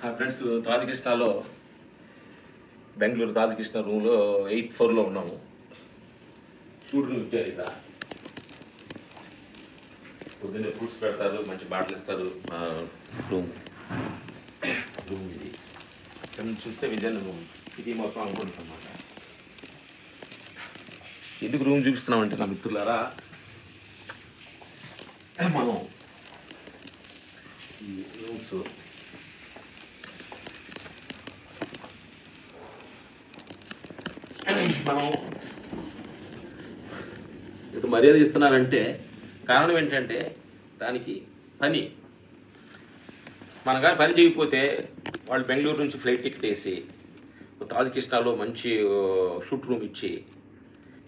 Friends తాజకృష్ణలో Bengaluru Taj Krishna రూమ్లో 8th ఫ్లోర్లో ఉన్నాము. షూటింగ్ ఇచ్చారు. ఇక్కడ పొద్దున్నే ఫుడ్స్ పెడతారు, మంచి బాటలు ఇస్తారు. రూమ్ ఇది ఇక్కడ నుంచి చూస్తే విజయనగరం సిటీ మొత్తం అనుకుంటున్నాం అన్నమాట. ఎందుకు రూమ్ చూపిస్తున్నామంటే నా మిత్రులారా, మనం ఈ రూమ్స్ మనం ఇంత మర్యాద ఇస్తున్నానంటే కారణం ఏంటంటే దానికి పని. మన కానీ పని చేయకపోతే వాళ్ళు బెంగళూరు నుంచి ఫ్లైట్ టికెట్ వేసి తాజకృష్ణలో మంచి షూట్ రూమ్ ఇచ్చి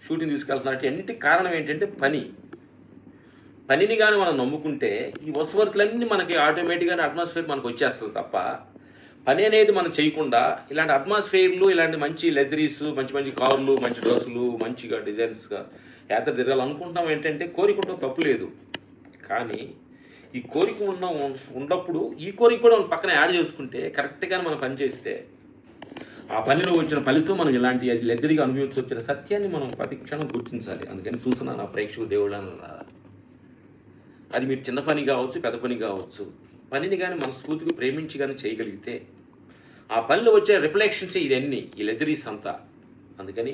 షూటింగ్ తీసుకెళ్తున్నట్టు అన్నిటికీ కారణం ఏంటంటే పనిని కానీ మనం నమ్ముకుంటే ఈ వసవర్తులన్నీ మనకి ఆటోమేటిక్గా అట్మాస్ఫియర్ మనకు వచ్చేస్తుంది తప్ప పని అనేది మనం చేయకుండా ఇలాంటి అట్మాస్ఫియర్లు, ఇలాంటి మంచి లగ్జరీస్, మంచి మంచి కార్లు, మంచి డ్రెస్సులు, మంచిగా డిజైన్స్గా యాత్ర తిరగాలనుకుంటాం. ఏంటంటే కోరిక ఉండడం తప్పు లేదు, కానీ ఈ కోరిక ఉన్నప్పుడు ఈ కోరిక కూడా మనం పక్కన యాడ్ చేసుకుంటే కరెక్ట్గా మనం పని చేస్తే ఆ పనిలో వచ్చిన ఫలితం మనం ఇలాంటి లగ్జరీగా అనుభవించి వచ్చిన సత్యాన్ని మనం ప్రతి క్షణం గుర్తించాలి. అందుకని చూస్తున్నాను నా ప్రేక్షకు దేవుళ్ళ, అది మీరు చిన్న పని కావచ్చు, పెద్ద పని కావచ్చు, పనిని కానీ మనస్ఫూర్తిగా ప్రేమించి కానీ చేయగలిగితే ఆ పనిలో వచ్చే రిఫ్లెక్షన్స్ ఇదన్నీ ఈ లగ్జరీస్ అంతా. అందుకని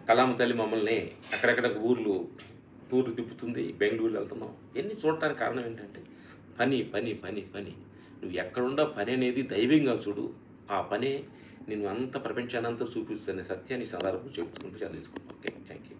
కలామ తల్లి మమ్మల్ని అక్కడక్కడ టూర్లు తిప్పుతుంది. బెంగళూరు వెళ్తున్నాం, ఇవన్నీ చూడటానికి కారణం ఏంటంటే పని పని పని పని. నువ్వు ఎక్కడుండా పని అనేది దైవంగా చూడు, ఆ పనే నేను అంత ప్రపంచాన్ని అంతా చూపిస్తున్న సత్యాన్ని సందర్భం చెప్పుకుంటూ చదివించుకుంటాం. Okay, thank you.